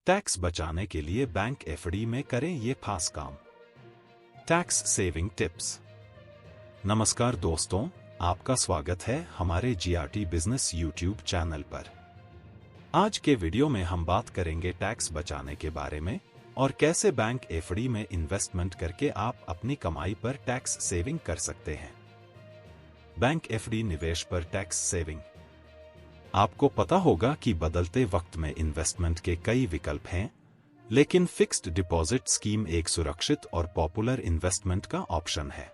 Tax बचाने के लिए बैंक एफडी में करें ये खास काम। Tax saving tips. नमस्कार दोस्तों, आपका स्वागत है हमारे जीआरटी बिजनेस यूट्यूब चैनल पर। आज के वीडियो में हम बात करेंगे टैक्स बचाने के बारे में और कैसे बैंक एफडी में इन्वेस्टमेंट करके आप अपनी कमाई पर टैक्स सेविंग कर सकते हैं। बैंक एफडी निवेश पर टैक्स सेविंग। आपको पता होगा कि बदलते वक्त में इन्वेस्टमेंट के कई विकल्प हैं, लेकिन फिक्स्ड डिपॉजिट स्कीम एक सुरक्षित और पॉपुलर इन्वेस्टमेंट का ऑप्शन है।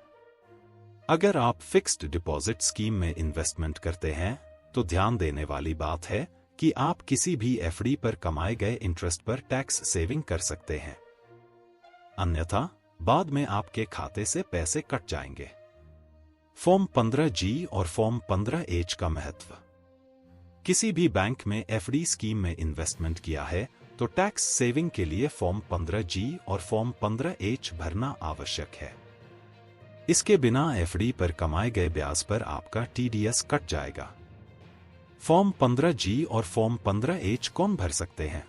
अगर आप फिक्स्ड डिपॉजिट स्कीम में इन्वेस्टमेंट करते हैं, तो ध्यान देने वाली बात है कि आप किसी भी एफडी पर कमाए गए इंटरेस्ट पर टैक्स सेविंग कर सकते हैं, अन्यथा बाद में आपके खाते से पैसे कट जाएंगे। फॉर्म 15G और फॉर्म 15H का महत्व। किसी भी बैंक में एफडी स्कीम में इन्वेस्टमेंट किया है तो टैक्स सेविंग के लिए फॉर्म 15G और फॉर्म 15H भरना आवश्यक है। इसके बिना एफडी पर कमाए गए ब्याज पर आपका TDS कट जाएगा। फॉर्म 15G और फॉर्म 15H कौन भर सकते हैं?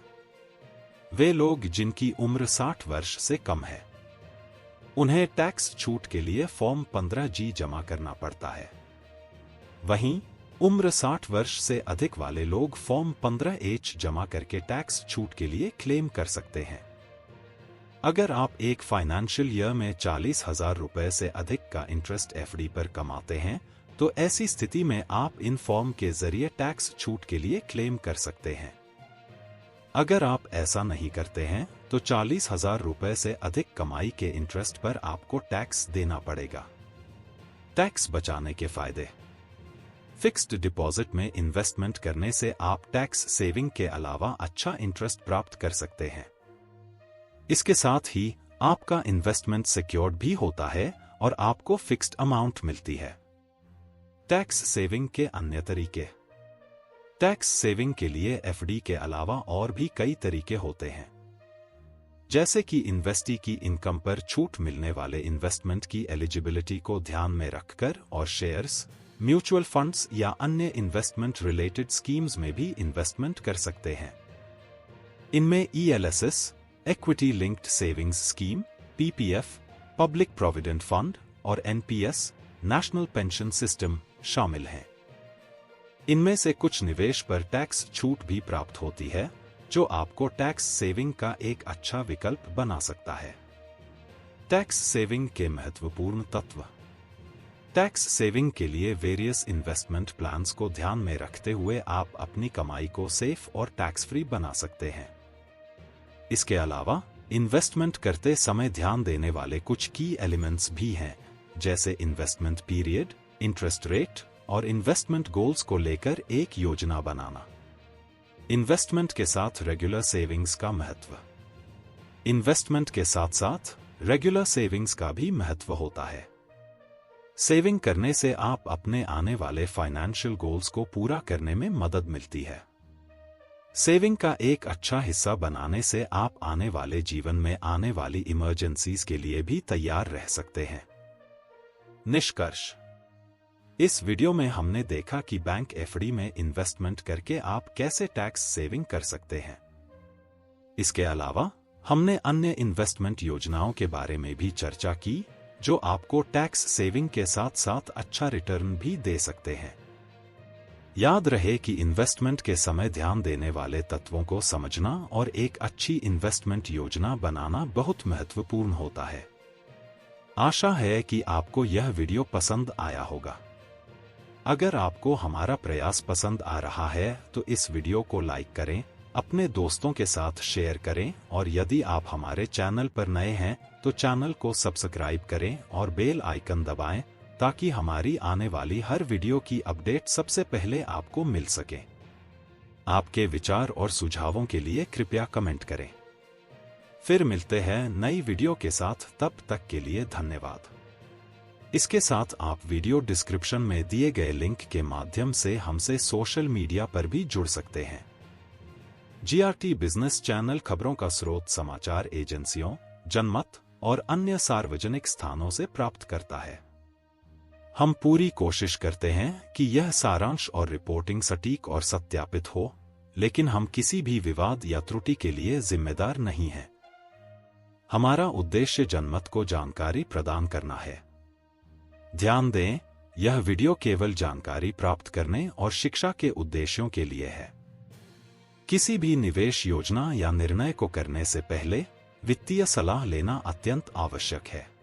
वे लोग जिनकी उम्र 60 वर्ष से कम है। उन्हें टैक्स छूट के लिए फॉर्म 15G जमा करना पड़ता है। वहीं उम्र 60 वर्ष से अधिक वाले लोग फॉर्म 15H जमा करके टैक्स छूट के लिए क्लेम कर सकते हैं। अगर आप एक फाइनेंशियल ईयर में 40,000 रुपए से अधिक का इंटरेस्ट एफडी पर कमाते हैं, तो ऐसी स्थिति में आप इन फॉर्म के जरिए टैक्स छूट के लिए क्लेम कर सकते हैं। अगर आप ऐसा नहीं करते हैं, तो 40,000 रुपए से अधिक कमाई के इंटरेस्ट पर आपको टैक्स देना पड़ेगा। टैक्स बचाने के फायदे। फिक्स्ड डिपॉजिट में इन्वेस्टमेंट करने से आप टैक्स सेविंग के अलावा अच्छा इंटरेस्ट प्राप्त कर सकते हैं। इसके साथ ही आपका इन्वेस्टमेंट सिक्योर्ड भी होता है और आपको फिक्स्ड अमाउंट मिलती है। टैक्स सेविंग के अन्य तरीके। टैक्स सेविंग के लिए एफडी के अलावा और भी कई तरीके होते हैं, जैसे कि इन्वेस्टी की इनकम पर छूट मिलने वाले इन्वेस्टमेंट की एलिजिबिलिटी को ध्यान में रखकर और शेयर्स, म्यूचुअल फंड्स या अन्य इन्वेस्टमेंट रिलेटेड स्कीम्स में भी इन्वेस्टमेंट कर सकते हैं। इनमें ELSS, equity linked savings scheme, PPF, public provident fund और NPS, नेशनल पेंशन सिस्टम शामिल हैं। इनमें से कुछ निवेश पर टैक्स छूट भी प्राप्त होती है, जो आपको टैक्स सेविंग का एक अच्छा विकल्प बना सकता है। टैक्स सेविंग के महत्वपूर्ण तत्व। टैक्स सेविंग के लिए वेरियस इन्वेस्टमेंट प्लान्स को ध्यान में रखते हुए आप अपनी कमाई को सेफ और टैक्स फ्री बना सकते हैं। इसके अलावा इन्वेस्टमेंट करते समय ध्यान देने वाले कुछ की एलिमेंट्स भी हैं, जैसे इन्वेस्टमेंट पीरियड, इंटरेस्ट रेट और इन्वेस्टमेंट गोल्स को लेकर एक योजना बनाना। इन्वेस्टमेंट के साथ रेगुलर सेविंग्स का महत्व। इन्वेस्टमेंट के साथ साथ रेगुलर सेविंग्स का भी महत्व होता है। सेविंग करने से आप अपने आने वाले फाइनेंशियल गोल्स को पूरा करने में मदद मिलती है। सेविंग का एक अच्छा हिस्सा बनाने से आप आने वाले जीवन में आने वाली इमरजेंसीज के लिए भी तैयार रह सकते हैं। निष्कर्ष। इस वीडियो में हमने देखा कि बैंक एफडी में इन्वेस्टमेंट करके आप कैसे टैक्स सेविंग कर सकते हैं। इसके अलावा हमने अन्य इन्वेस्टमेंट योजनाओं के बारे में भी चर्चा की, जो आपको टैक्स सेविंग के साथ साथ अच्छा रिटर्न भी दे सकते हैं। याद रहे कि इन्वेस्टमेंट के समय ध्यान देने वाले तत्वों को समझना और एक अच्छी इन्वेस्टमेंट योजना बनाना बहुत महत्वपूर्ण होता है। आशा है कि आपको यह वीडियो पसंद आया होगा। अगर आपको हमारा प्रयास पसंद आ रहा है तो इस वीडियो को लाइक करें, अपने दोस्तों के साथ शेयर करें और यदि आप हमारे चैनल पर नए हैं तो चैनल को सब्सक्राइब करें और बेल आइकन दबाएं, ताकि हमारी आने वाली हर वीडियो की अपडेट सबसे पहले आपको मिल सके। आपके विचार और सुझावों के लिए कृपया कमेंट करें। फिर मिलते हैं नई वीडियो के साथ, तब तक के लिए धन्यवाद। इसके साथ आप वीडियो डिस्क्रिप्शन में दिए गए लिंक के माध्यम से हमसे सोशल मीडिया पर भी जुड़ सकते हैं। जीआरटी बिजनेस चैनल खबरों का स्रोत समाचार एजेंसियों, जनमत और अन्य सार्वजनिक स्थानों से प्राप्त करता है। हम पूरी कोशिश करते हैं कि यह सारांश और रिपोर्टिंग सटीक और सत्यापित हो, लेकिन हम किसी भी विवाद या त्रुटि के लिए जिम्मेदार नहीं हैं। हमारा उद्देश्य जनमत को जानकारी प्रदान करना है। ध्यान दें, यह वीडियो केवल जानकारी प्राप्त करने और शिक्षा के उद्देश्यों के लिए है। किसी भी निवेश योजना या निर्णय को करने से पहले वित्तीय सलाह लेना अत्यंत आवश्यक है।